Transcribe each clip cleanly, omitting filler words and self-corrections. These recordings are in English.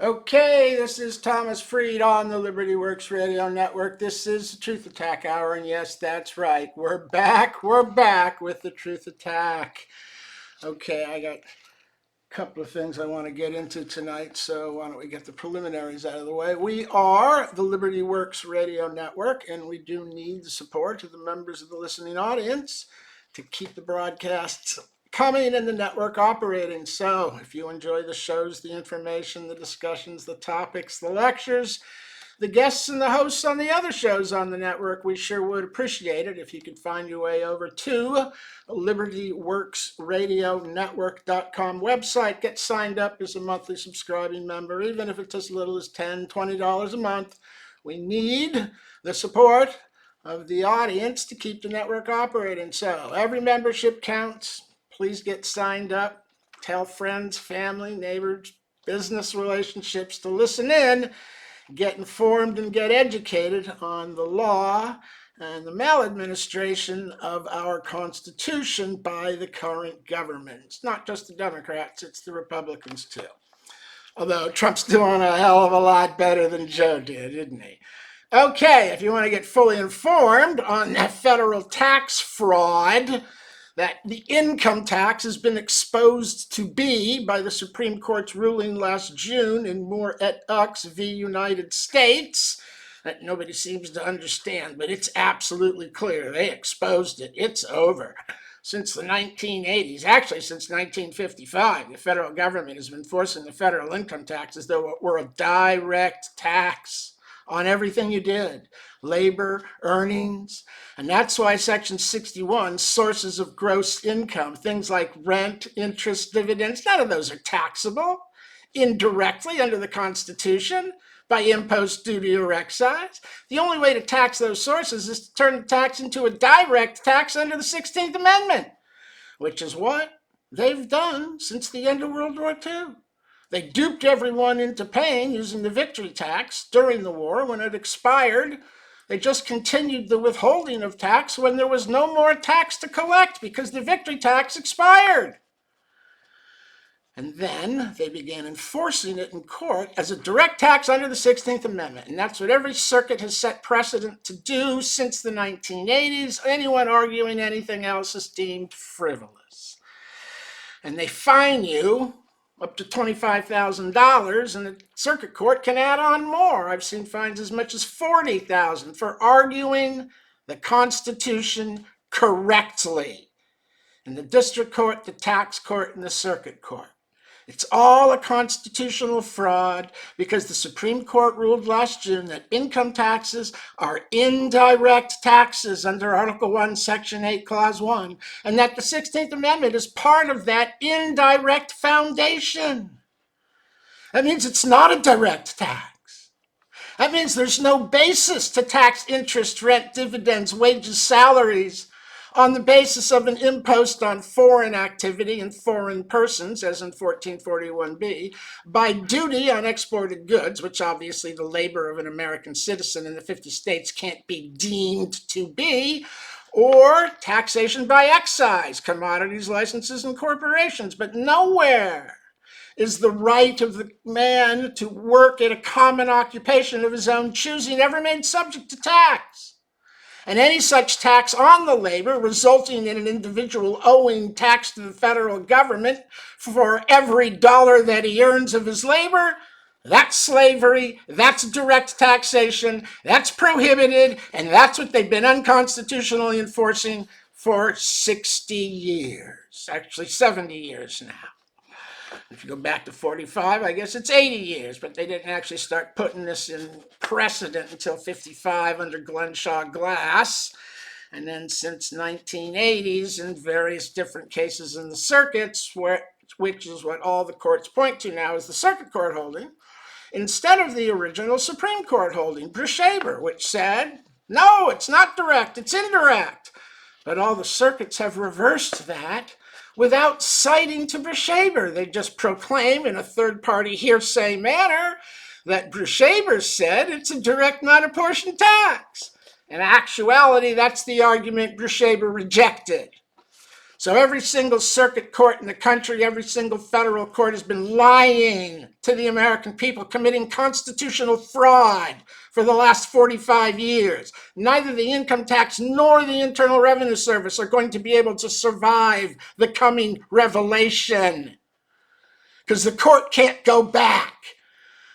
Okay, this is Thomas Freed on the Liberty Works Radio Network. This is the Truth Attack Hour, and yes, that's right. We're back with the Truth Attack. Okay, I got a couple of things I want to get into tonight, so why don't we get the preliminaries out of the way. We are the Liberty Works Radio Network, and we do need the support of the members of the listening audience to keep the broadcasts coming and the network operating. So if you enjoy the shows, the information, the discussions, the topics, the lectures, the guests and the hosts on the other shows on the network, we sure would appreciate it if you could find your way over to libertyworksradionetwork.com website. Get signed up as a monthly subscribing member, even if it's as little as $10, $20 a month. We need the support of the audience to keep the network operating. So every membership counts. Please get signed up. Tell friends, family, neighbors, business relationships to listen in, get informed, and get educated on the law and the maladministration of our Constitution by the current government. It's not just the Democrats, it's the Republicans too. Although Trump's doing a hell of a lot better than Joe did, isn't he? Okay, if you want to get fully informed on that federal tax fraud that the income tax has been exposed to be by the Supreme Court's ruling last June in Moore et al. V. United States, that nobody seems to understand, but it's absolutely clear. They exposed it. It's over. Since the 1980s, actually since 1955, the federal government has been forcing the federal income tax as though it were a direct tax on everything you did, labor, earnings. And that's why Section 61, sources of gross income, things like rent, interest, dividends, none of those are taxable indirectly under the Constitution by impost, duty, or excise. The only way to tax those sources is to turn the tax into a direct tax under the 16th Amendment, which is what they've done since the end of World War II. They duped everyone into paying using the victory tax during the war. When it expired, they just continued the withholding of tax when there was no more tax to collect because the victory tax expired. And then they began enforcing it in court as a direct tax under the 16th Amendment. And that's what every circuit has set precedent to do since the 1980s. Anyone arguing anything else is deemed frivolous. And they fine you up to $25,000, and the circuit court can add on more. I've seen fines as much as $40,000 for arguing the Constitution correctly in the district court, the tax court, and the circuit court. It's all a constitutional fraud because the Supreme Court ruled last June that income taxes are indirect taxes under Article 1, Section 8, Clause 1, and that the 16th Amendment is part of that indirect foundation. That means it's not a direct tax. That means there's no basis to tax interest, rent, dividends, wages, salaries, on the basis of an impost on foreign activity and foreign persons, as in 1441B, by duty on exported goods, which obviously the labor of an American citizen in the 50 states can't be deemed to be, or taxation by excise, commodities, licenses, and corporations. But nowhere is the right of the man to work at a common occupation of his own choosing ever made subject to tax. And any such tax on the labor resulting in an individual owing tax to the federal government for every dollar that he earns of his labor, that's slavery, that's direct taxation, that's prohibited, and that's what they've been unconstitutionally enforcing for 60 years, actually 70 years now. If you go back to 45, I guess it's 80 years, but they didn't actually start putting this in precedent until 55 under Glenshaw Glass. And then since 1980s in various different cases in the circuits, which is what all the courts point to now as the circuit court holding, instead of the original Supreme Court holding, Brishaber, which said, no, it's not direct, it's indirect. But all the circuits have reversed that without citing to Brishaber. They just proclaim in a third-party hearsay manner that Brishaber said it's a direct, non-apportioned tax. In actuality, that's the argument Brishaber rejected. So every single circuit court in the country, every single federal court has been lying to the American people, committing constitutional fraud for the last 45 years. Neither the income tax nor the Internal Revenue Service are going to be able to survive the coming revelation, because the court can't go back.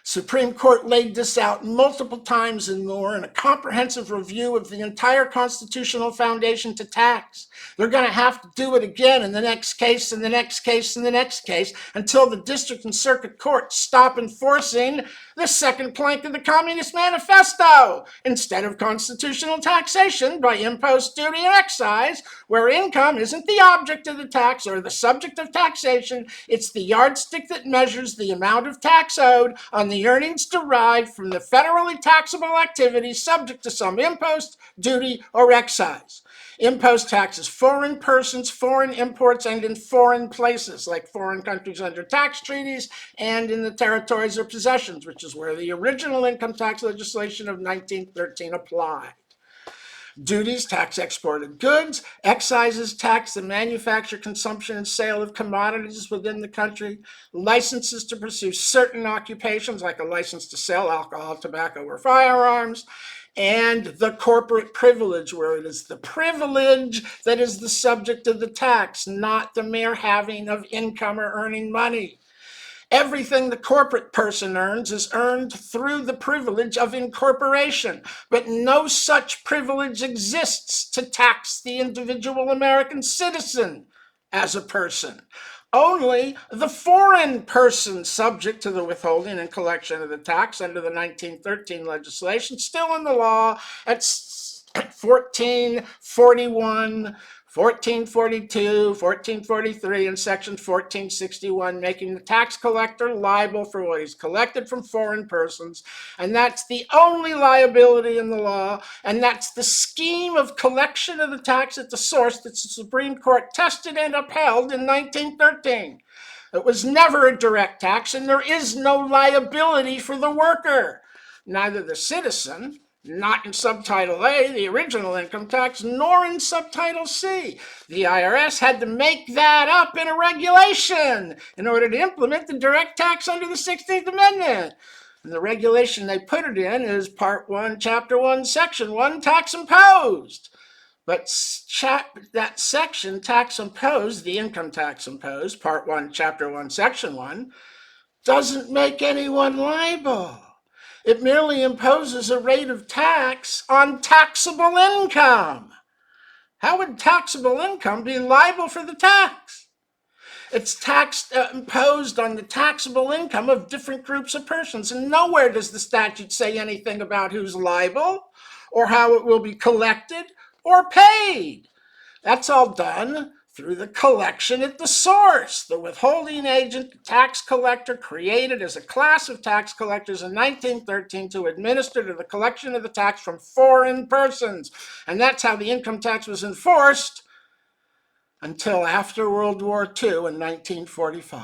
Supreme Court laid this out multiple times and more in a comprehensive review of the entire constitutional foundation to tax. They're going to have to do it again in the next case, and the next case, and the next case, until the district and circuit courts stop enforcing the second plank of the Communist Manifesto. Instead of constitutional taxation by impost, duty, and excise, where income isn't the object of the tax or the subject of taxation, it's the yardstick that measures the amount of tax owed on the earnings derived from the federally taxable activities subject to some impost, duty, or excise. Impost taxes foreign persons, foreign imports, and in foreign places, like foreign countries under tax treaties and in the territories or possessions, which is where the original income tax legislation of 1913 applied. Duties tax exported goods. Excises tax the manufacture, consumption, and sale of commodities within the country. Licenses to pursue certain occupations, like a license to sell alcohol, tobacco, or firearms. And the corporate privilege, where it is the privilege that is the subject of the tax, not the mere having of income or earning money. Everything the corporate person earns is earned through the privilege of incorporation, but no such privilege exists to tax the individual American citizen as a person. Only the foreign person subject to the withholding and collection of the tax under the 1913 legislation, still in the law at 1441, 1442, 1443, and Section 1461, making the tax collector liable for what he's collected from foreign persons. And that's the only liability in the law, and that's the scheme of collection of the tax at the source that the Supreme Court tested and upheld in 1913. It was never a direct tax, and there is no liability for the worker, neither the citizen, not in Subtitle A, the original income tax, nor in Subtitle C. The IRS had to make that up in a regulation in order to implement the direct tax under the 16th Amendment. And the regulation they put it in is Part 1, Chapter 1, Section 1, tax imposed. But that section, tax imposed, the income tax imposed, Part 1, Chapter 1, Section 1, doesn't make anyone liable. It merely imposes a rate of tax on taxable income. How would taxable income be liable for the tax? It's imposed on the taxable income of different groups of persons, and nowhere does the statute say anything about who's liable or how it will be collected or paid. That's all done through the collection at the source. The withholding agent, the tax collector, created as a class of tax collectors in 1913 to administer to the collection of the tax from foreign persons. And that's how the income tax was enforced until after World War II in 1945.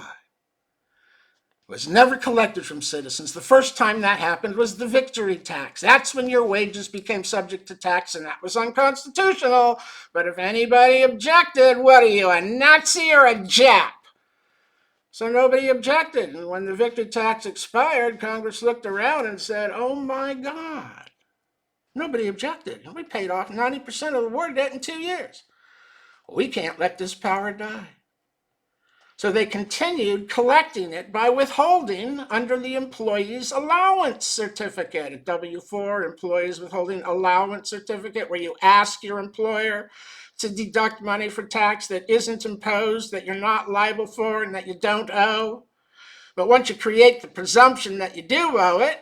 It was never collected from citizens. The first time that happened was the victory tax. That's when your wages became subject to tax, and that was unconstitutional. But if anybody objected, what are you, a Nazi or a Jap? So nobody objected. And when the victory tax expired, Congress looked around and said, oh my God. Nobody objected. And we paid off 90% of the war debt in 2 years. We can't let this power die. So they continued collecting it by withholding under the Employees Allowance Certificate, a W-4, Employees Withholding Allowance Certificate, where you ask your employer to deduct money for tax that isn't imposed, that you're not liable for, and that you don't owe. But once you create the presumption that you do owe it,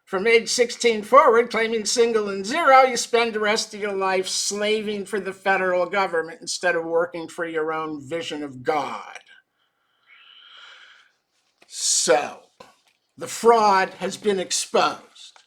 from age 16 forward, claiming single and zero, you spend the rest of your life slaving for the federal government instead of working for your own vision of God. So, the fraud has been exposed.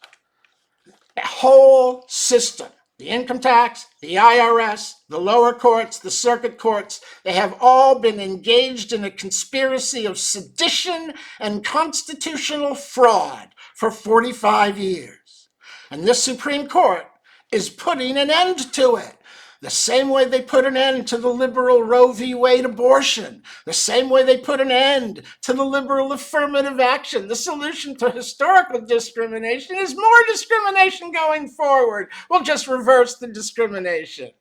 The whole system, the income tax, the IRS, the lower courts, the circuit courts, they have all been engaged in a conspiracy of sedition and constitutional fraud for 45 years. And this Supreme Court is putting an end to it. The same way they put an end to the liberal Roe v. Wade abortion, the same way they put an end to the liberal affirmative action. The solution to historical discrimination is more discrimination going forward. We'll just reverse the discrimination.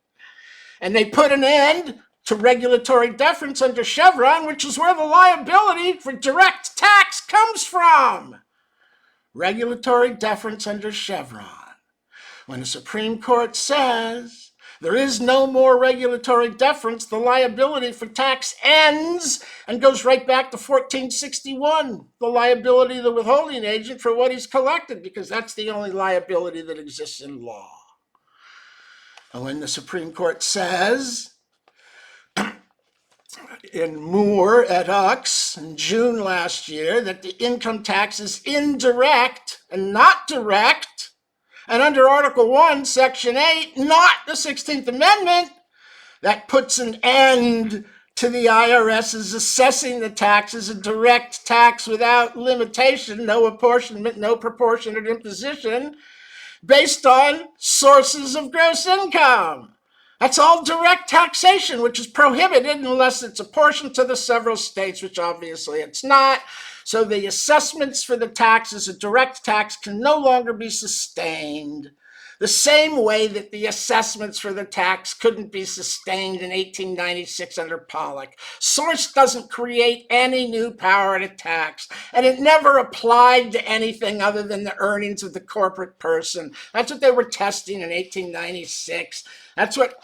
And they put an end to regulatory deference under Chevron, which is where the liability for direct tax comes from. Regulatory deference under Chevron. When the Supreme Court says there is no more regulatory deference, the liability for tax ends and goes right back to 1461, the liability of the withholding agent for what he's collected, because that's the only liability that exists in law. And when the Supreme Court says in Moore et al. In June last year that the income tax is indirect and not direct, and under Article 1, Section 8, not the 16th Amendment, that puts an end to the IRS's assessing the tax as a direct tax without limitation, no apportionment, no proportionate imposition, based on sources of gross income. That's all direct taxation, which is prohibited unless it's apportioned to the several states, which obviously it's not. So the assessments for the tax as a direct tax can no longer be sustained. The same way that the assessments for the tax couldn't be sustained in 1896 under Pollock. Source doesn't create any new power to tax, and it never applied to anything other than the earnings of the corporate person. That's what they were testing in 1896. That's what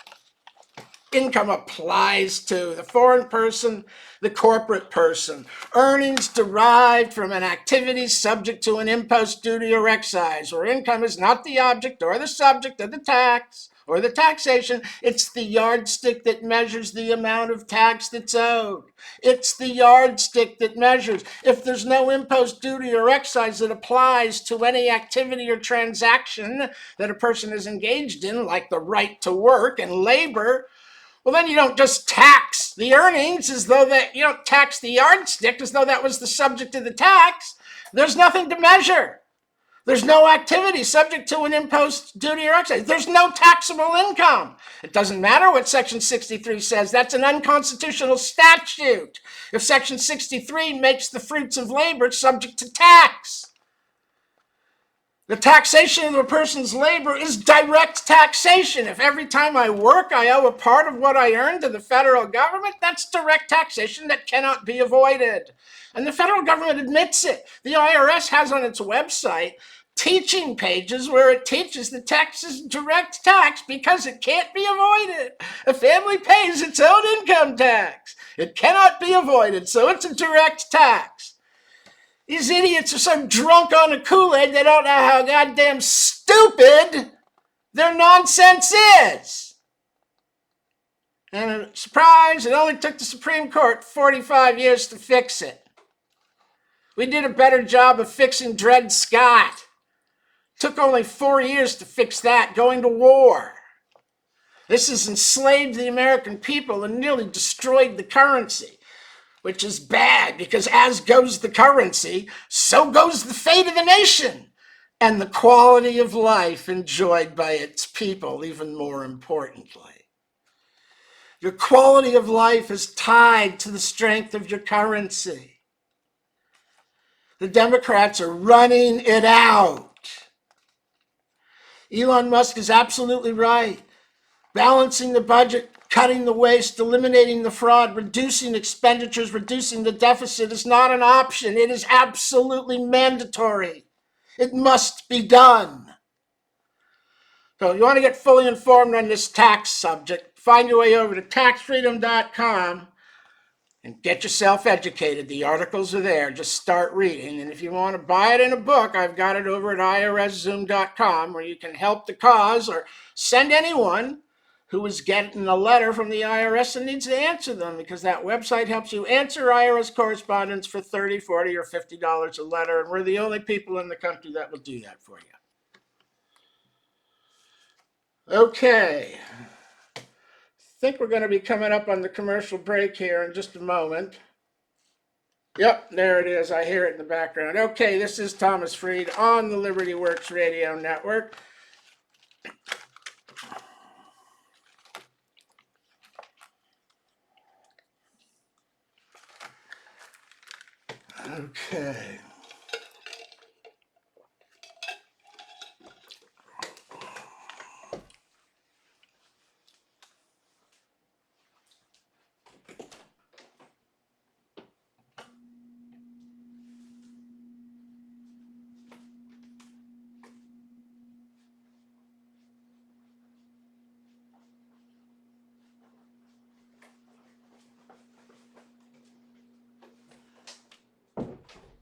income applies to: the foreign person, the corporate person. Earnings derived from an activity subject to an impost, duty, or excise, where income is not the object or the subject of the tax or the taxation. It's the yardstick that measures the amount of tax that's owed. It's the yardstick that measures. If there's no impost, duty, or excise that applies to any activity or transaction that a person is engaged in, like the right to work and labor, well, then you don't just tax the earnings as though that, you don't tax the yardstick as though that was the subject of the tax. There's nothing to measure. There's no activity subject to an impost, duty, or excise. There's no taxable income. It doesn't matter what Section 63 says. That's an unconstitutional statute. If Section 63 makes the fruits of labor subject to tax, the taxation of a person's labor is direct taxation. If every time I work, I owe a part of what I earn to the federal government, that's direct taxation that cannot be avoided. And the federal government admits it. The IRS has on its website teaching pages where it teaches the tax is direct tax because it can't be avoided. A family pays its own income tax. It cannot be avoided, so it's a direct tax. These idiots are so drunk on the Kool-Aid, they don't know how goddamn stupid their nonsense is. And a surprise, it only took the Supreme Court 45 years to fix it. We did a better job of fixing Dred Scott. Took only 4 years to fix that, going to war. This has enslaved the American people and nearly destroyed the currency, which is bad because as goes the currency, so goes the fate of the nation and the quality of life enjoyed by its people, even more importantly. Your quality of life is tied to the strength of your currency. The Democrats are running it out. Elon Musk is absolutely right. Balancing the budget, cutting the waste, eliminating the fraud, reducing expenditures, reducing the deficit is not an option. It is absolutely mandatory. It must be done. So you want to get fully informed on this tax subject, find your way over to taxfreedom.com and get yourself educated. The articles are there. Just start reading. And if you want to buy it in a book, I've got it over at irszoom.com, where you can help the cause or send anyone who is getting a letter from the IRS and needs to answer them, because that website helps you answer IRS correspondence for $30, $40, or $50 a letter, and we're the only people in the country that will do that for you. Okay. I think we're going to be coming up on the commercial break here in just a moment. Yep, there it is. I hear it in the background. Okay, this is Thomas Freed on the Liberty Works Radio Network. Okay.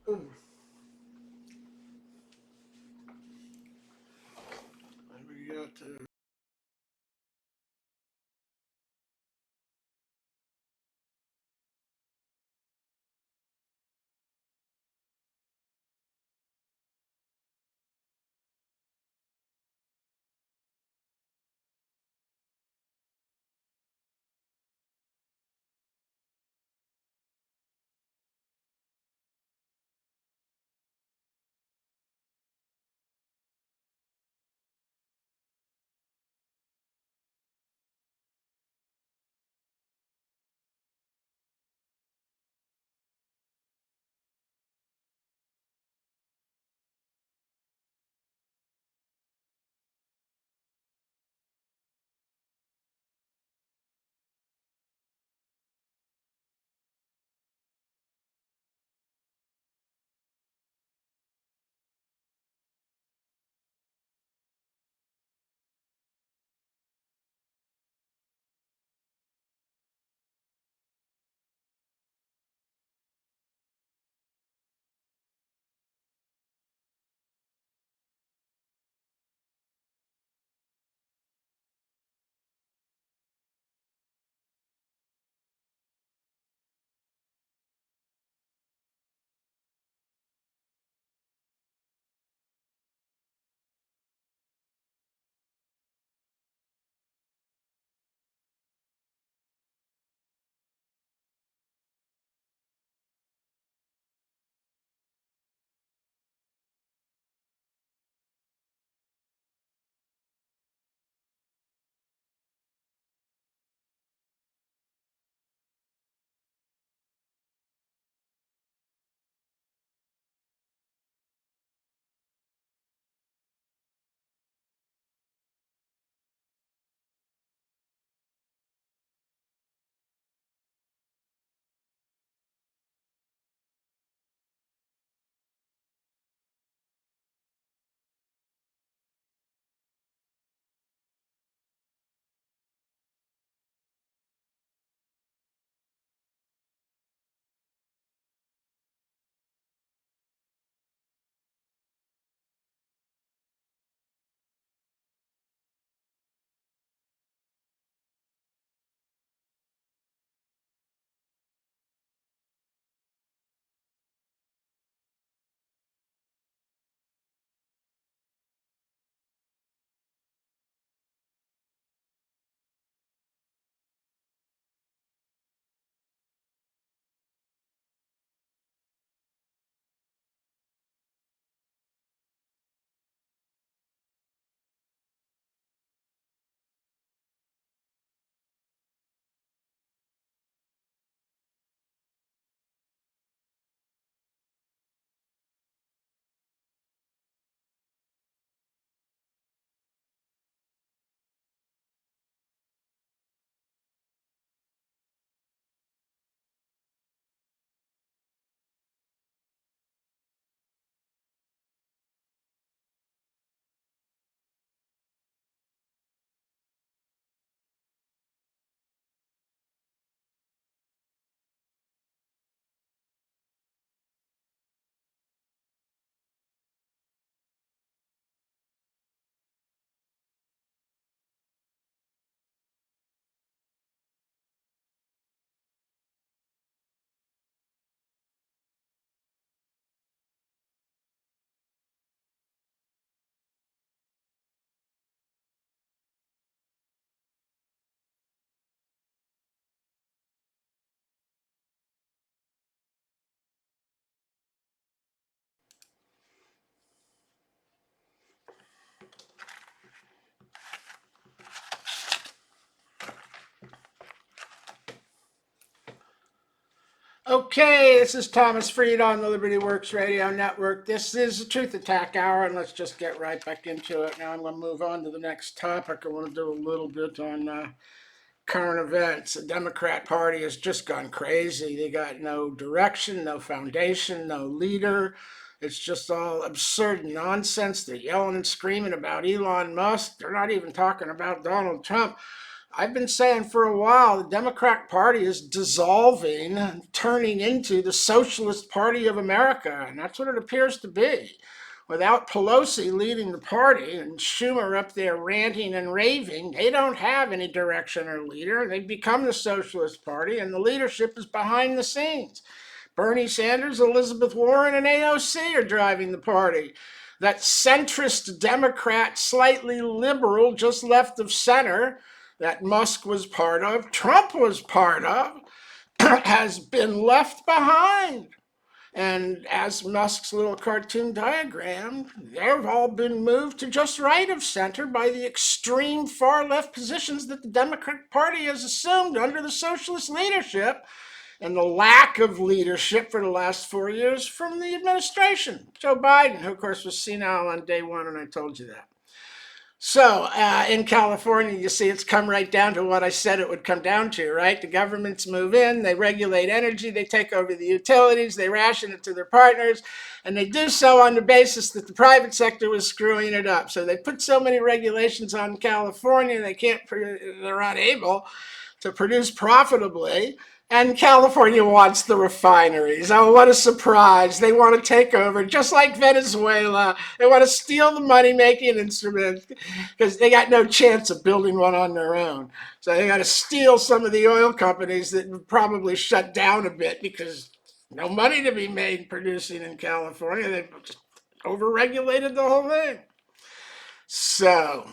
Ooh. Okay, this is Thomas Freed on the Liberty Works Radio Network. This is the Truth Attack Hour, and let's just get right back into it. Now I'm going to move on to the next topic. I want to do a little bit on current events. The Democrat Party has just gone crazy. They got no direction, no foundation, no leader. It's just all absurd nonsense. They're yelling and screaming about Elon Musk. They're not even talking about Donald Trump. I've been saying for a while the Democratic Party is dissolving, turning into the Socialist Party of America, and that's what it appears to be. Without Pelosi leading the party and Schumer up there ranting and raving, they don't have any direction or leader. They've become the Socialist Party, and the leadership is behind the scenes. Bernie Sanders, Elizabeth Warren, and AOC are driving the party. That centrist Democrat, slightly liberal, just left of center, that Musk was part of, Trump was part of, has been left behind. And as Musk's little cartoon diagram, they've all been moved to just right of center by the extreme far left positions that the Democratic Party has assumed under the socialist leadership and the lack of leadership for the last 4 years from the administration. Joe Biden, who of course was senile on day one, and I told you that. So in California, you see, it's come right down to what I said it would come down to, right? The governments move in, they regulate energy, they take over the utilities, they ration it to their partners, and they do so on the basis that the private sector was screwing it up. So they put so many regulations on California, they're unable to produce profitably. And California wants the refineries. Oh, what a surprise. They want to take over, just like Venezuela. They want to steal the money-making instrument because they got no chance of building one on their own. So they got to steal some of the oil companies that would probably shut down a bit because no money to be made producing in California. They just overregulated the whole thing. So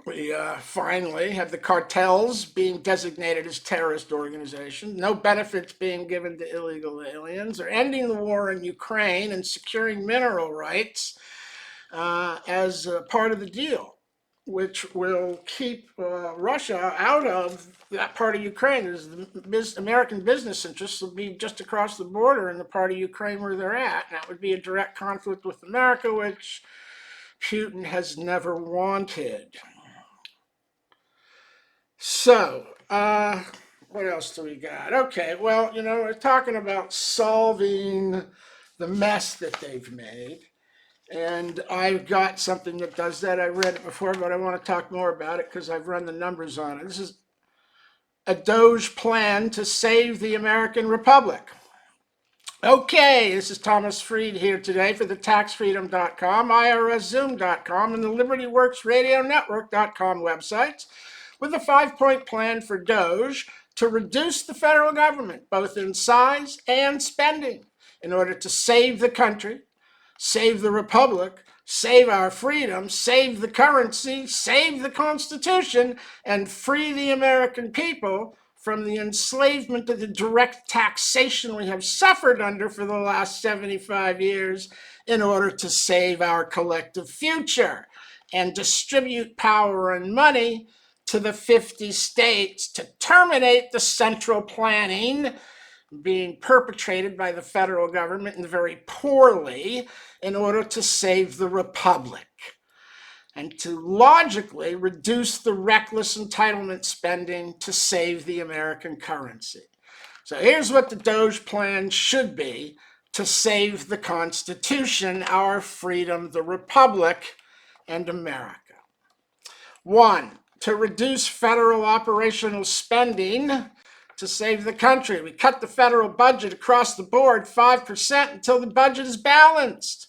we finally have the cartels being designated as terrorist organizations, no benefits being given to illegal aliens, or ending the war in Ukraine and securing mineral rights as part of the deal, which will keep Russia out of that part of Ukraine. The American business interests will be just across the border in the part of Ukraine where they're at. And that would be a direct conflict with America, which Putin has never wanted. So, what else do we got? Okay, well, we're talking about solving the mess that they've made. And I've got something that does that. I read it before, but I want to talk more about it because I've run the numbers on it. This is a Doge plan to save the American Republic. Okay, this is Thomas Freed here today for the TaxFreedom.com, IRSZoom.com, and the LibertyWorksRadioNetwork.com websites with a 5-point plan for Doge to reduce the federal government, both in size and spending, in order to save the country, save the republic, save our freedom, save the currency, save the Constitution, and free the American people from the enslavement of the direct taxation we have suffered under for the last 75 years in order to save our collective future and distribute power and money to the 50 states to terminate the central planning being perpetrated by the federal government and very poorly in order to save the republic and to logically reduce the reckless entitlement spending to save the American currency. So here's what the Doge plan should be to save the Constitution, our freedom, the republic, and America. 1, to reduce federal operational spending to save the country. We cut the federal budget across the board 5% until the budget is balanced.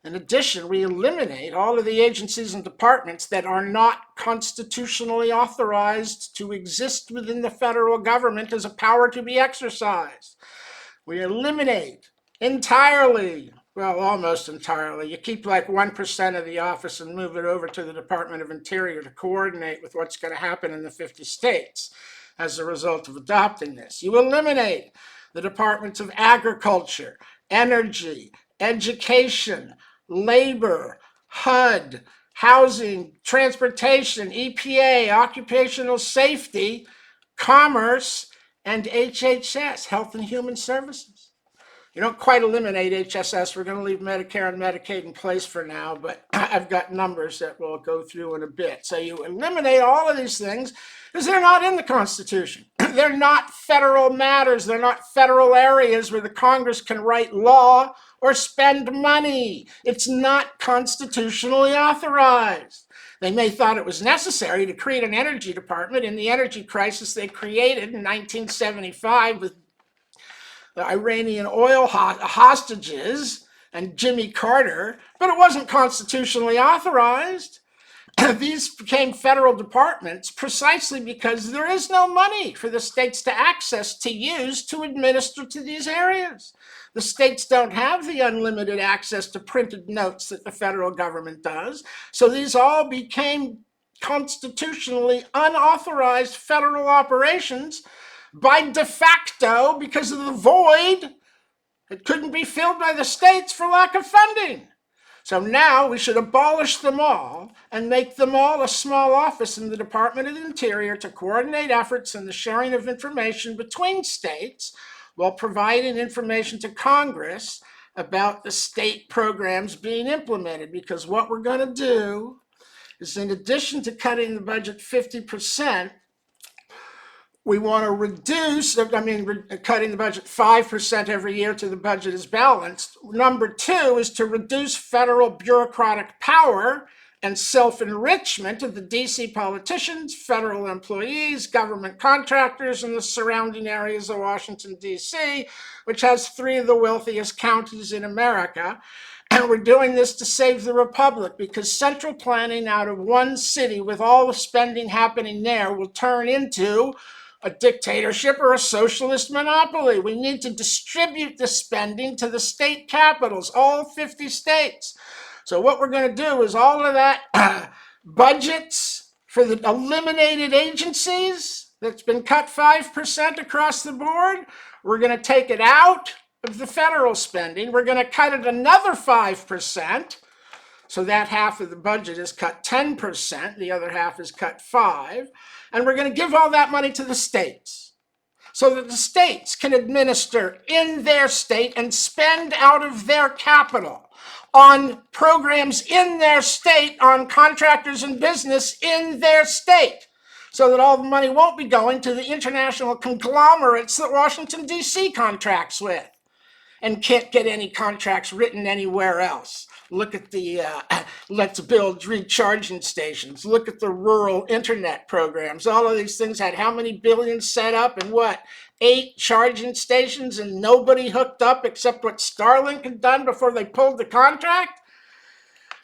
In addition, we eliminate all of the agencies and departments that are not constitutionally authorized to exist within the federal government as a power to be exercised. We eliminate entirely, well, almost entirely. You keep like 1% of the office and move it over to the Department of Interior to coordinate with what's going to happen in the 50 states as a result of adopting this. You eliminate the Departments of Agriculture, Energy, Education, Labor, HUD, Housing, Transportation, EPA, Occupational Safety, Commerce, and HHS, Health and Human Services. You don't quite eliminate HSS. We're going to leave Medicare and Medicaid in place for now, but I've got numbers that we'll go through in a bit. So you eliminate all of these things because they're not in the Constitution. They're not federal matters. They're not federal areas where the Congress can write law or spend money. It's not constitutionally authorized. They may thought it was necessary to create an energy department in the energy crisis they created in 1975 with the Iranian oil hostages and Jimmy Carter, but it wasn't constitutionally authorized. These became federal departments precisely because there is no money for the states to access to use to administer to these areas. The states don't have the unlimited access to printed notes that the federal government does. So these all became constitutionally unauthorized federal operations by de facto because of the void that couldn't be filled by the states for lack of funding. So now we should abolish them all and make them all a small office in the Department of the Interior to coordinate efforts in the sharing of information between states while providing information to Congress about the state programs being implemented. Because what we're going to do is, in addition to cutting the budget 50%, we want to reduce, cutting the budget 5% every year till the budget is balanced. Number two is to reduce federal bureaucratic power and self-enrichment of the DC politicians, federal employees, government contractors in the surrounding areas of Washington, DC, which has 3 of the wealthiest counties in America. And we're doing this to save the republic, because central planning out of one city with all the spending happening there will turn into a dictatorship or a socialist monopoly. We need to distribute the spending to the state capitals, all 50 states. So what we're going to do is all of that budgets for the eliminated agencies that's been cut 5% across the board, we're going to take it out of the federal spending. We're going to cut it another 5%. So that half of the budget is cut 10%, the other half is cut 5%, and we're going to give all that money to the states so that the states can administer in their state and spend out of their capital on programs in their state, on contractors and business in their state, so that all the money won't be going to the international conglomerates that Washington, D.C. contracts with and can't get any contracts written anywhere else. Look at the Let's Build recharging stations. Look at the rural internet programs. All of these things had how many billions set up and what? 8 charging stations and nobody hooked up except what Starlink had done before they pulled the contract?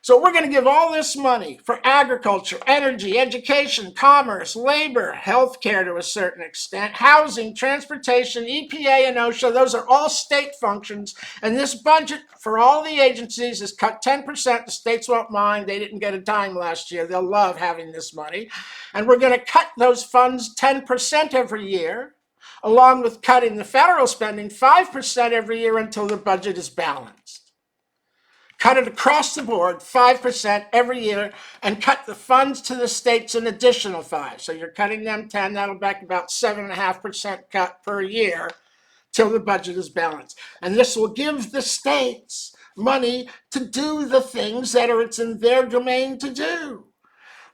So we're going to give all this money for agriculture, energy, education, commerce, labor, healthcare to a certain extent, housing, transportation, EPA and OSHA. Those are all state functions. And this budget for all the agencies is cut 10%. The states won't mind. They didn't get a dime last year. They'll love having this money. And we're going to cut those funds 10% every year, along with cutting the federal spending 5% every year until the budget is balanced. Cut it across the board, 5% every year, and cut the funds to the states an additional 5%. So you're cutting them 10, that'll make about 7.5% cut per year till the budget is balanced. And this will give the states money to do the things that it's in their domain to do.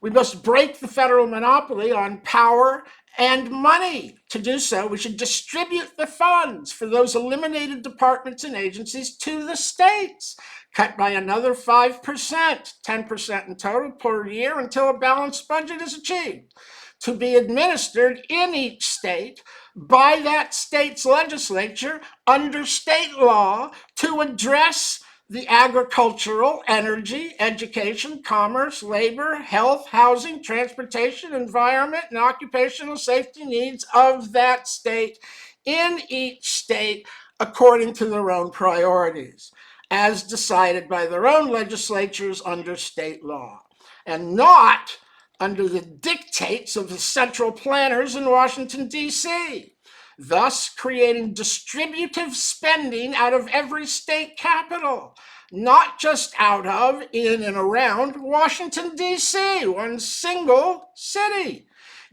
We must break the federal monopoly on power and money. To do so, we should distribute the funds for those eliminated departments and agencies to the states, cut by another 5%, 10% in total per year until a balanced budget is achieved, to be administered in each state by that state's legislature under state law to address the agricultural, energy, education, commerce, labor, health, housing, transportation, environment, and occupational safety needs of that state in each state according to their own priorities, as decided by their own legislatures under state law, and not under the dictates of the central planners in Washington, D.C., thus creating distributive spending out of every state capital, not just out of, in, and around Washington, D.C., one single city.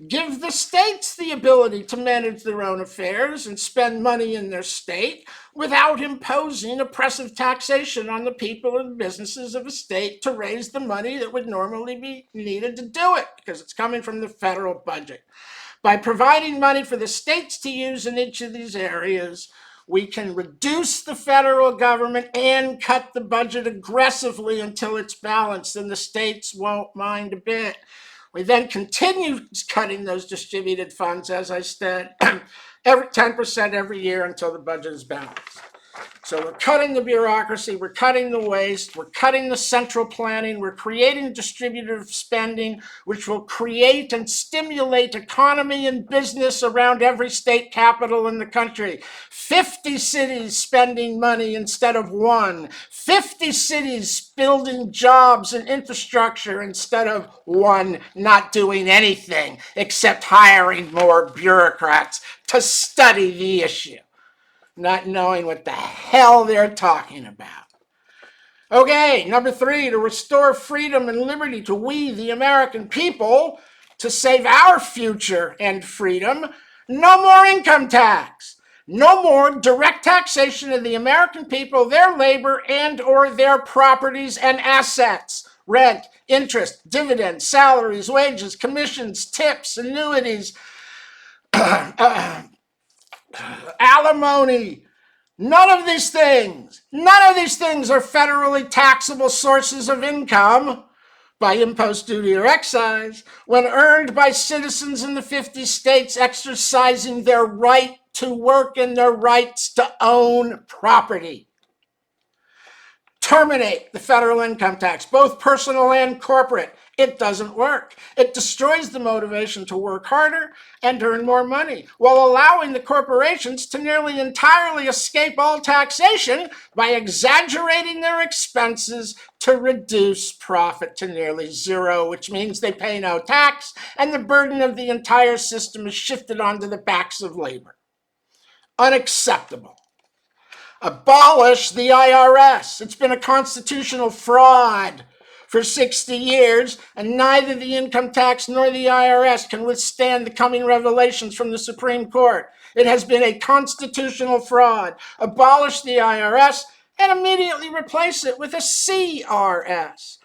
Give the states the ability to manage their own affairs and spend money in their state without imposing oppressive taxation on the people and businesses of a state to raise the money that would normally be needed to do it, because it's coming from the federal budget. By providing money for the states to use in each of these areas, we can reduce the federal government and cut the budget aggressively until it's balanced, and the states won't mind a bit. We then continue cutting those distributed funds, as I said, every 10% every year until the budget is balanced. So we're cutting the bureaucracy, we're cutting the waste, we're cutting the central planning, we're creating distributive spending, which will create and stimulate economy and business around every state capital in the country. 50 cities spending money instead of one. 50 cities building jobs and infrastructure instead of one not doing anything except hiring more bureaucrats to study the issue, not knowing what the hell they're talking about. Okay, number 3, to restore freedom and liberty to we, the American people, to save our future and freedom. No more income tax. No more direct taxation of the American people, their labor, and or their properties and assets. Rent, interest, dividends, salaries, wages, commissions, tips, annuities, alimony. None of these things are federally taxable sources of income by impost, duty, or excise when earned by citizens in the 50 states exercising their right to work and their rights to own property. Terminate the federal income tax, both personal and corporate. It doesn't work. It destroys the motivation to work harder and earn more money, while allowing the corporations to nearly entirely escape all taxation by exaggerating their expenses to reduce profit to nearly zero, which means they pay no tax, and the burden of the entire system is shifted onto the backs of labor. Unacceptable. Abolish the IRS. It's been a constitutional fraud for 60 years, and neither the income tax nor the IRS can withstand the coming revelations from the Supreme Court. It has been a constitutional fraud. Abolish the IRS and immediately replace it with a CRS,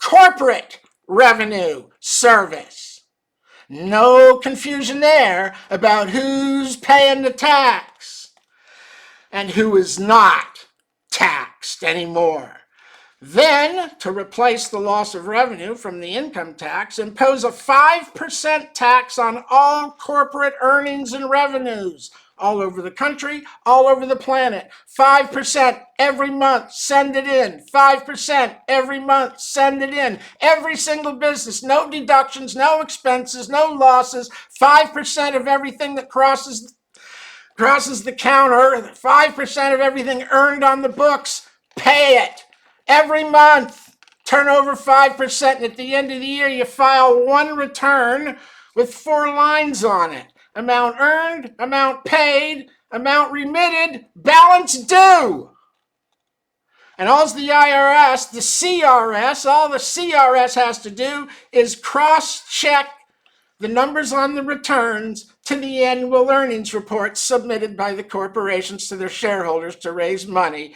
Corporate Revenue Service. No confusion there about who's paying the tax and who is not taxed anymore. Then, to replace the loss of revenue from the income tax, impose a 5% tax on all corporate earnings and revenues all over the country, all over the planet. 5% every month, send it in. 5% every month, send it in. Every single business, no deductions, no expenses, no losses. 5% of everything that crosses the counter, 5% of everything earned on the books, pay it every month. Turn over 5%, and at the end of the year, you file one return with 4 lines on it. Amount earned, amount paid, amount remitted, balance due. And all the IRS, the CRS, all the CRS has to do is cross-check the numbers on the returns to the annual earnings reports submitted by the corporations to their shareholders to raise money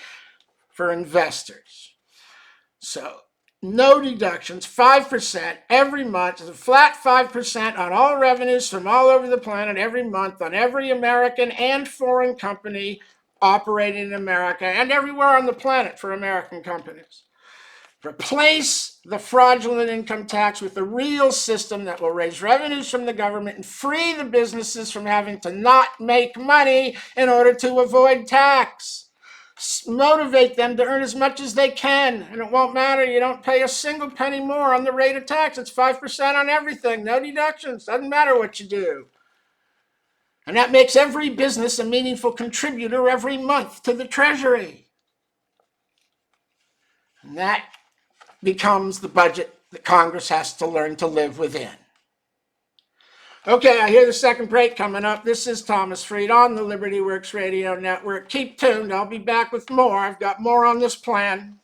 for investors. So, no deductions, 5% every month, a flat 5% on all revenues from all over the planet every month on every American and foreign company operating in America and everywhere on the planet for American companies. Replace the fraudulent income tax with a real system that will raise revenues from the government and free the businesses from having to not make money in order to avoid tax. Motivate them to earn as much as they can, and it won't matter. You don't pay a single penny more on the rate of tax. It's 5% on everything, no deductions. Doesn't matter what you do. And that makes every business a meaningful contributor every month to the Treasury. And that becomes the budget that Congress has to learn to live within. Okay, I hear the second break coming up. This is Thomas Freed on the Liberty Works Radio Network. Keep tuned. I'll be back with more. I've got more on this plan.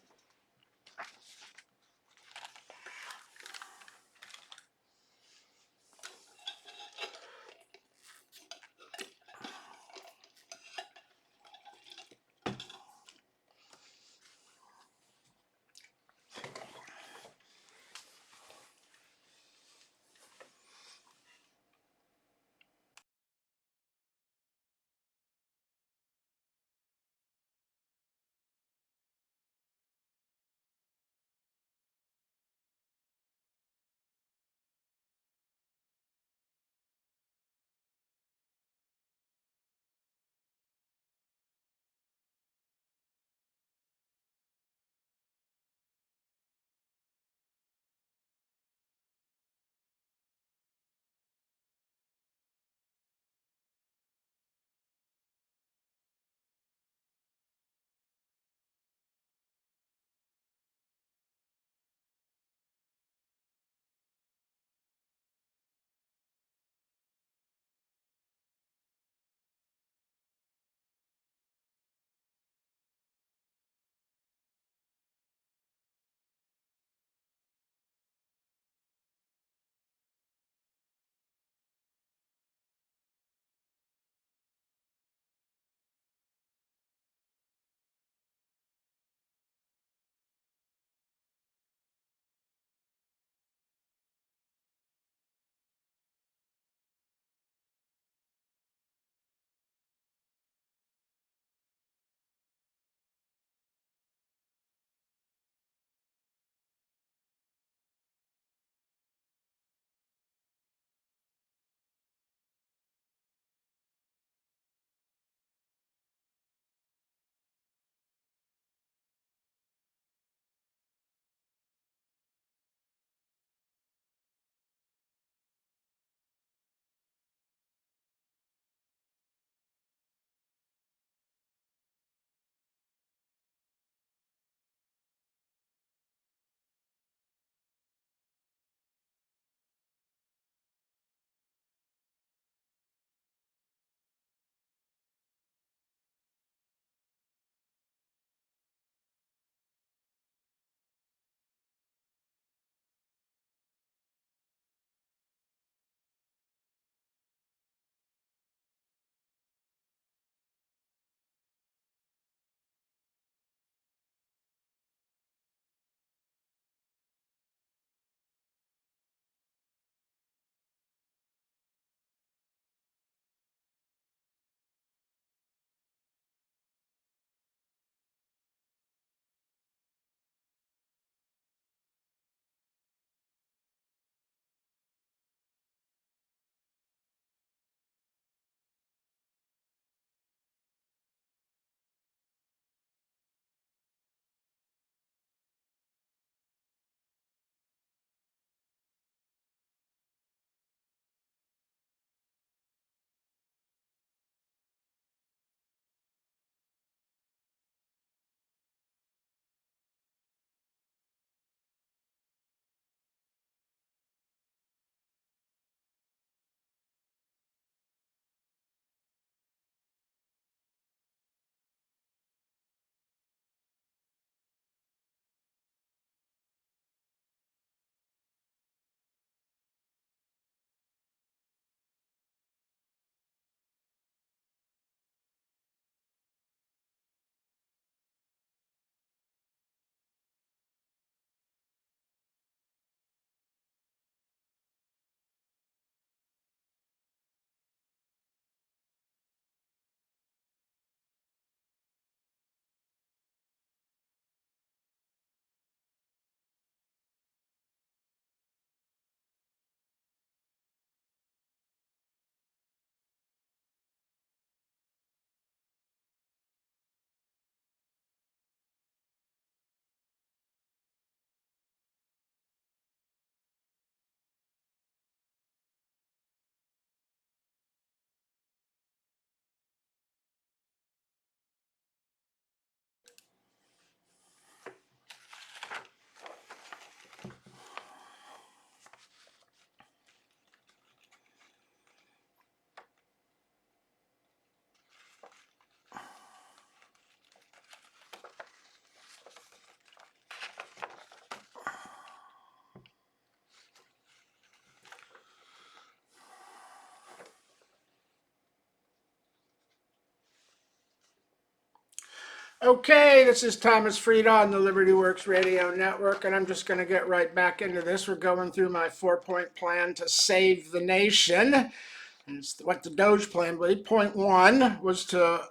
Okay, this is Thomas Frieda on the Liberty Works Radio Network, and I'm just going to get right back into this. We're going through my 4-point plan to save the nation. And it's what the Doge plan was. Point one was to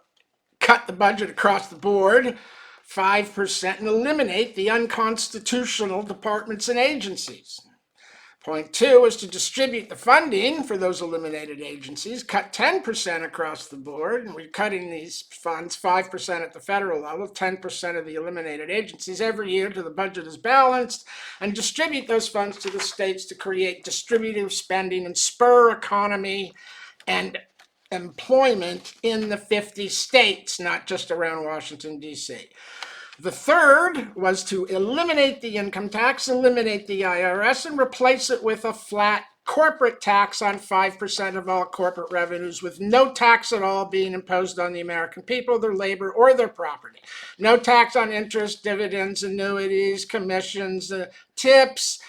cut the budget across the board 5% and eliminate the unconstitutional departments and agencies. Point two is to distribute the funding for those eliminated agencies, cut 10% across the board, and we're cutting these funds 5% at the federal level, 10% of the eliminated agencies every year till the budget is balanced, and distribute those funds to the states to create distributive spending and spur economy and employment in the 50 states, not just around Washington, D.C. The third was to eliminate the income tax, eliminate the IRS, and replace it with a flat corporate tax on 5% of all corporate revenues, with no tax at all being imposed on the American people, their labor, or their property. No tax on interest, dividends, annuities, commissions, tips,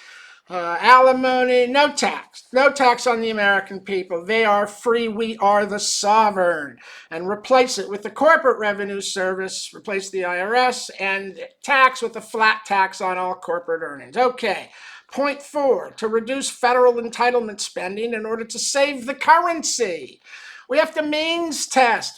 alimony, no tax. No tax on the American people. They are free. We are the sovereign. And replace it with the Corporate Revenue Service, replace the IRS, and tax with a flat tax on all corporate earnings. Okay. Point four, to reduce federal entitlement spending in order to save the currency. We have to means test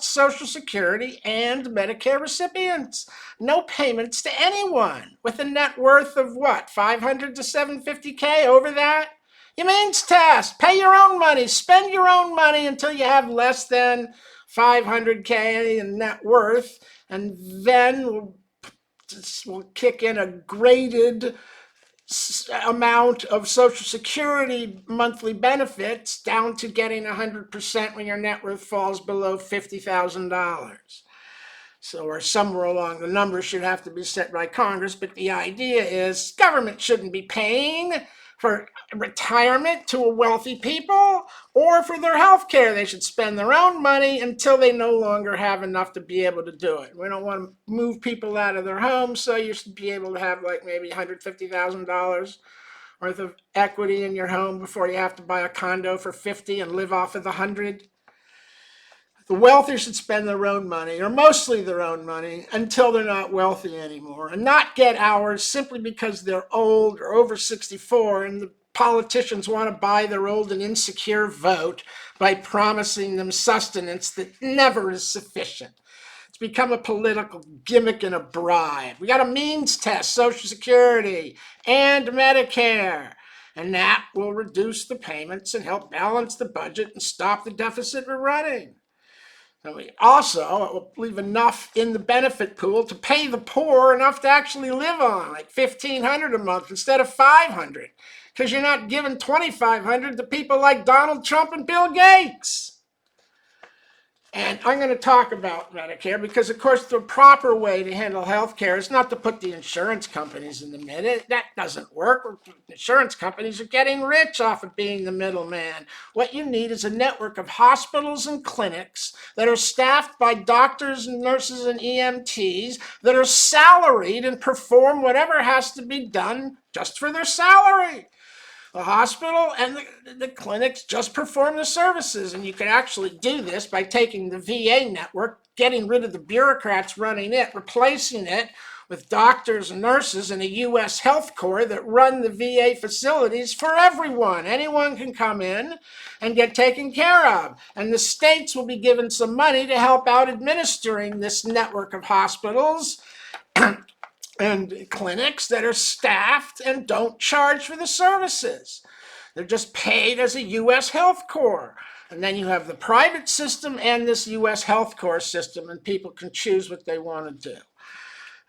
Social Security and Medicare recipients. No payments to anyone with a net worth of what, 500 to 750K, over that? You means test, pay your own money, spend your own money until you have less than 500K in net worth, and then we'll kick in a graded amount of Social Security monthly benefits down to getting 100% when your net worth falls below $50,000. So, or somewhere along the numbers should have to be set by Congress, but the idea is government shouldn't be paying for retirement to a wealthy people or for their health care. They should spend their own money until they no longer have enough to be able to do it. We don't want to move people out of their homes, so you should be able to have like maybe $150,000 worth of equity in your home before you have to buy a condo for 50 and live off of the 100. The wealthy should spend their own money, or mostly their own money, until they're not wealthy anymore, and not get ours simply because they're old or over 64, and the politicians want to buy their old and insecure vote by promising them sustenance that never is sufficient. It's become a political gimmick and a bribe. We got a means test Social Security and Medicare. And that will reduce the payments and help balance the budget and stop the deficit we're running. And we also will leave enough in the benefit pool to pay the poor enough to actually live on, like $1,500 a month instead of $500, because you're not giving $2,500 to people like Donald Trump and Bill Gates. And I'm going to talk about Medicare because, of course, the proper way to handle health care is not to put the insurance companies in the middle. That doesn't work. Insurance companies are getting rich off of being the middleman. What you need is a network of hospitals and clinics that are staffed by doctors and nurses and EMTs that are salaried and perform whatever has to be done just for their salary. The hospital and the clinics just perform the services, and you can actually do this by taking the VA network, getting rid of the bureaucrats running it, replacing it with doctors and nurses and a U.S. health corps that run the VA facilities for everyone. Anyone can come in and get taken care of, and the states will be given some money to help out administering this network of hospitals and clinics that are staffed and don't charge for the services. They're just paid as a U.S. health corps. And then you have the private system and this U.S. health corps system, and people can choose what they want to do.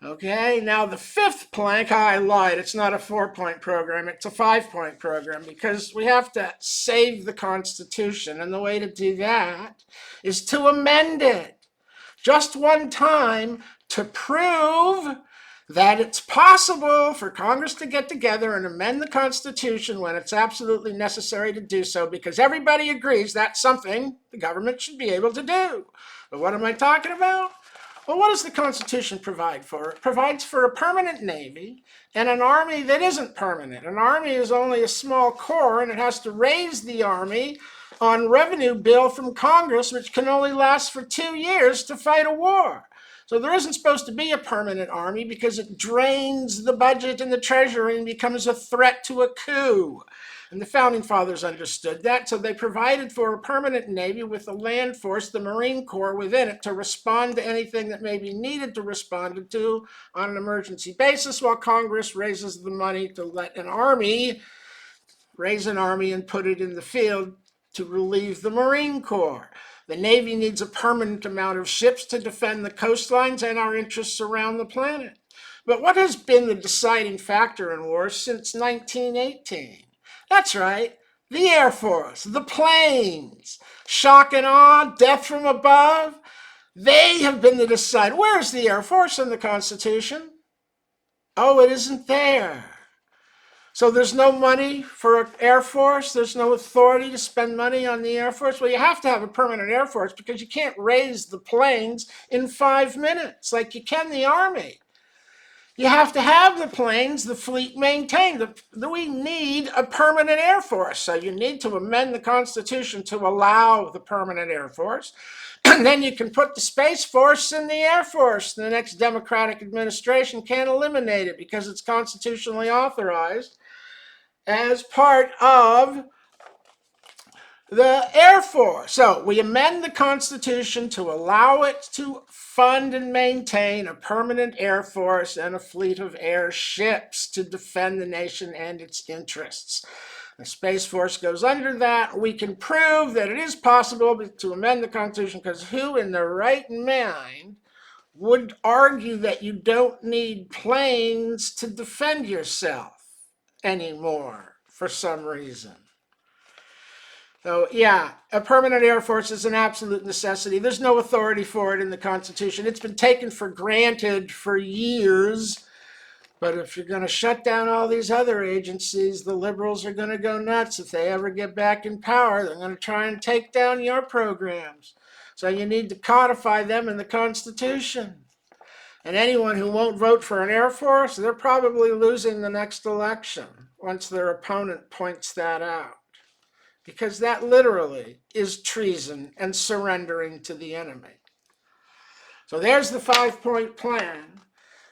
Okay, now the fifth plank, I lied, it's not a 4-point program, it's a 5-point program, because we have to save the Constitution, and the way to do that is to amend it just one time to prove that it's possible for Congress to get together and amend the Constitution when it's absolutely necessary to do so, because everybody agrees that's something the government should be able to do. But what am I talking about? Well, what does the Constitution provide for? It provides for a permanent Navy and an Army that isn't permanent. An Army is only a small corps, and it has to raise the Army on revenue bill from Congress, which can only last for 2 years to fight a war. So there isn't supposed to be a permanent army because it drains the budget and the treasury and becomes a threat to a coup. And the founding fathers understood that, so they provided for a permanent navy with a land force, the Marine Corps, within it to respond to anything that may be needed to respond to on an emergency basis, while Congress raises the money to let an army raise an army and put it in the field to relieve the Marine Corps. The Navy needs a permanent amount of ships to defend the coastlines and our interests around the planet. But what has been the deciding factor in wars since 1918? That's right, the Air Force, the planes. Shock and awe, death from above. They have been the decide. Where's the Air Force in the Constitution? Oh, it isn't there. So there's no money for an Air Force. There's no authority to spend money on the Air Force. Well, you have to have a permanent Air Force because you can't raise the planes in 5 minutes like you can the Army. You have to have the planes, the fleet maintained. We need a permanent Air Force. So you need to amend the Constitution to allow the permanent Air Force. And then you can put the Space Force in the Air Force. The next Democratic administration can't eliminate it because it's constitutionally authorized as part of the Air Force. So we amend the Constitution to allow it to fund and maintain a permanent Air Force and a fleet of airships to defend the nation and its interests. The Space Force goes under that. We can prove that it is possible to amend the Constitution because who in their right mind would argue that you don't need planes to defend yourself anymore for some reason? So yeah, a permanent Air Force is an absolute necessity. There's no authority for it in the Constitution. It's been taken for granted for years. But if you're going to shut down all these other agencies, the liberals are going to go nuts. If they ever get back in power, they're going to try and take down your programs. So you need to codify them in the Constitution. And anyone who won't vote for an Air Force, they're probably losing the next election once their opponent points that out. Because that literally is treason and surrendering to the enemy. So there's the 5-point plan.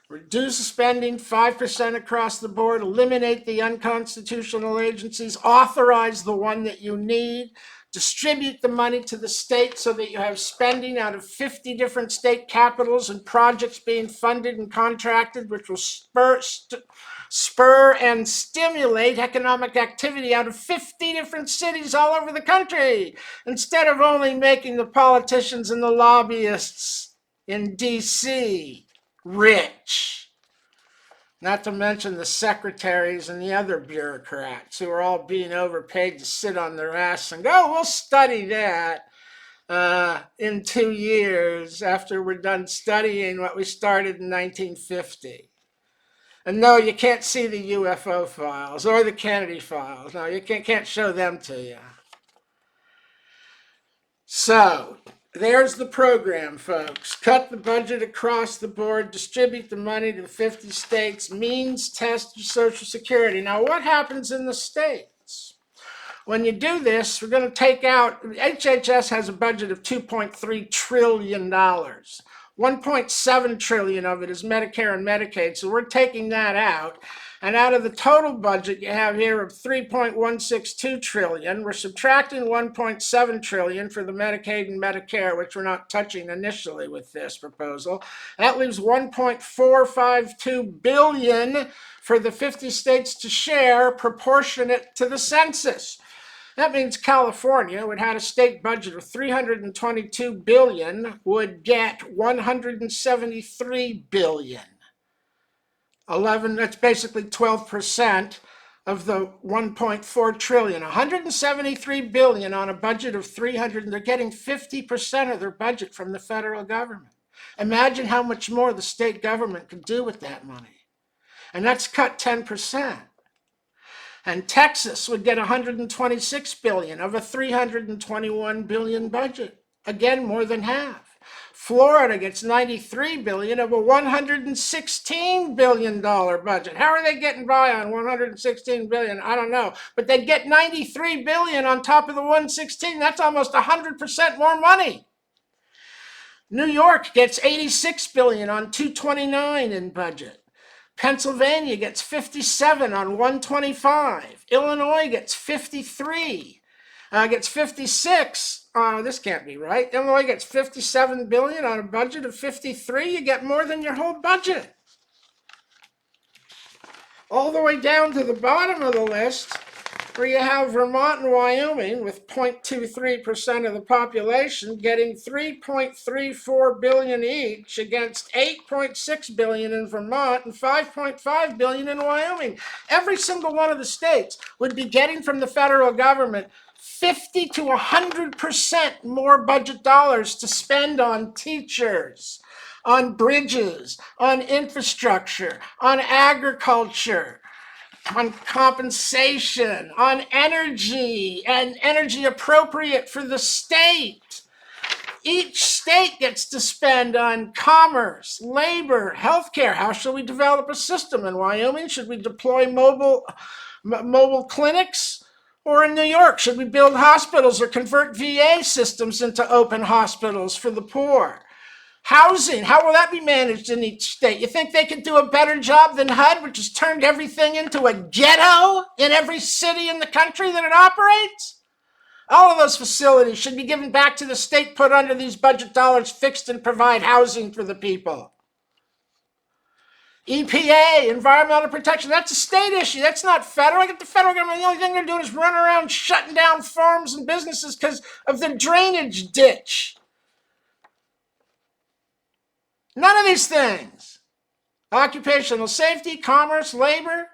Reduce spending 5% across the board, eliminate the unconstitutional agencies, authorize the one that you need, distribute the money to the states so that you have spending out of 50 different state capitals and projects being funded and contracted, which will spur and stimulate economic activity out of 50 different cities all over the country, instead of only making the politicians and the lobbyists in D.C. rich. Not to mention the secretaries and the other bureaucrats who are all being overpaid to sit on their ass and go, we'll study that in 2 years after we're done studying what we started in 1950. And no, you can't see the UFO files or the Kennedy files. No, you can't show them to you. So, there's the program, folks. Cut the budget across the board, distribute the money to the 50 states, means test your Social Security. Now, what happens in the states? When you do this, we're going to take out, HHS has a budget of $2.3 trillion. 1.7 trillion of it is Medicare and Medicaid, so we're taking that out. And out of the total budget you have here of 3.162 trillion, we're subtracting 1.7 trillion for the Medicaid and Medicare, which we're not touching initially with this proposal. That leaves 1.452 billion for the 50 states to share, proportionate to the census. That means California, which had a state budget of $322 billion, would get $173 billion. That's basically 12% of the 1.4 trillion. $173 billion on a budget of 300, they're getting 50% of their budget from the federal government. Imagine how much more the state government could do with that money. And that's cut 10%. And Texas would get $126 billion of a $321 billion budget. Again, more than half. Florida gets $93 billion of a $116 billion budget. How are they getting by on $116 billion? I don't know. But they get $93 billion on top of the $116. That's almost 100% more money. New York gets 86 billion on 229 in budget. Pennsylvania gets 57 on 125. Illinois gets 53. Gets 56. This can't be right. Illinois gets 57 billion on a budget of 53. You get more than your whole budget. All the way down to the bottom of the list, where you have Vermont and Wyoming with 0.23% of the population getting 3.34 billion each against 8.6 billion in Vermont and 5.5 billion in Wyoming. Every single one of the states would be getting from the federal government 50 to 100% more budget dollars to spend on teachers, on bridges, on infrastructure, on agriculture, on compensation, on energy, and energy appropriate for the state. Each state gets to spend on commerce, labor, healthcare. How shall we develop a system in Wyoming? Should we deploy mobile clinics? Or in New York, should we build hospitals or convert VA systems into open hospitals for the poor? Housing, how will that be managed in each state? You think they could do a better job than HUD, which has turned everything into a ghetto in every city in the country that it operates? All of those facilities should be given back to the state, put under these budget dollars, fixed and provide housing for the people. EPA, environmental protection, that's a state issue. That's not federal. I get the federal government, the only thing they're doing is run around shutting down farms and businesses because of the drainage ditch. None of these things. Occupational safety, commerce, labor.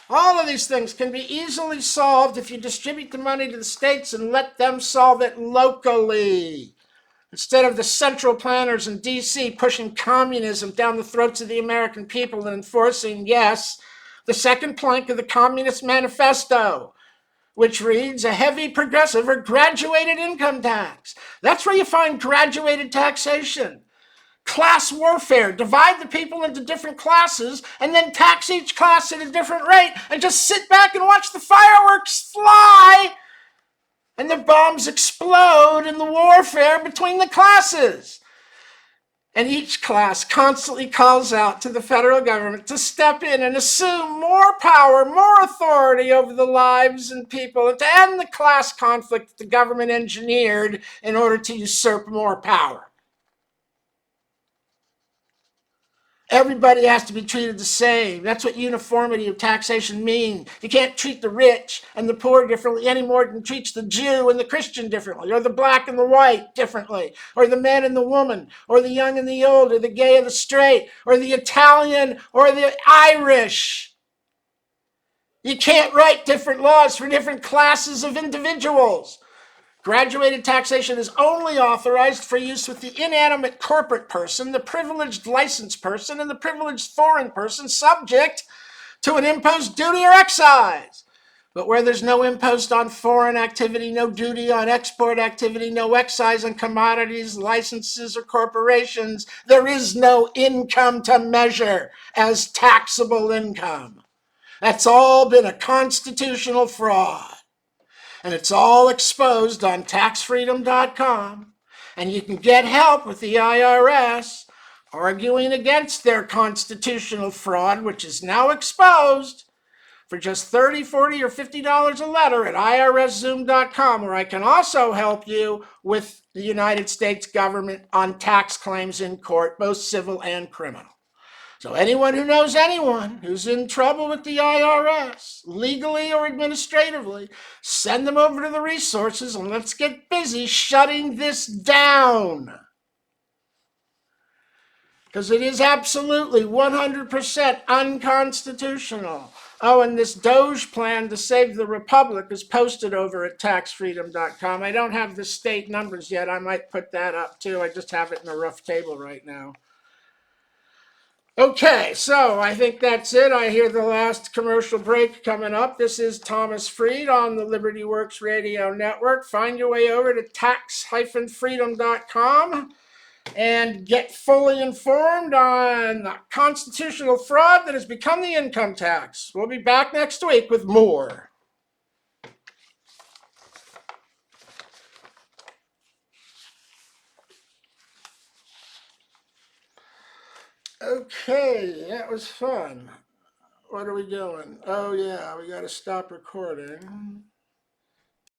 All of these things can be easily solved if you distribute the money to the states and let them solve it locally. Instead of the central planners in D.C. pushing communism down the throats of the American people and enforcing, yes, the second plank of the Communist Manifesto, which reads a heavy progressive or graduated income tax. That's where you find graduated taxation. Class warfare, divide the people into different classes and then tax each class at a different rate and just sit back and watch the fireworks fly and the bombs explode in the warfare between the classes. And each class constantly calls out to the federal government to step in and assume more power, more authority over the lives and people, and to end the class conflict that the government engineered in order to usurp more power. Everybody has to be treated the same. That's what uniformity of taxation means. You can't treat the rich and the poor differently any more than you treat the Jew and the Christian differently, or the black and the white differently, or the man and the woman, or the young and the old, or the gay and the straight, or the Italian or the Irish. You can't write different laws for different classes of individuals. Graduated taxation is only authorized for use with the inanimate corporate person, the privileged licensed person, and the privileged foreign person subject to an imposed duty or excise. But where there's no impost on foreign activity, no duty on export activity, no excise on commodities, licenses, or corporations, there is no income to measure as taxable income. That's all been a constitutional fraud. And it's all exposed on taxfreedom.com. And you can get help with the IRS arguing against their constitutional fraud, which is now exposed, for just $30, $40, or $50 a letter at irszoom.com, where I can also help you with the United States government on tax claims in court, both civil and criminal. So anyone who knows anyone who's in trouble with the IRS, legally or administratively, send them over to the resources and let's get busy shutting this down. Because it is absolutely 100% unconstitutional. Oh, and this Doge plan to save the republic is posted over at taxfreedom.com. I don't have the state numbers yet. I might put that up too. I just have it in a rough table right now. Okay, so I think that's it. I hear the last commercial break coming up. This is Thomas Freed on the Liberty Works Radio Network. Find your way over to tax-freedom.com and get fully informed on the constitutional fraud that has become the income tax. We'll be back next week with more. Okay, that was fun. What are we doing? Oh yeah, we got to stop recording.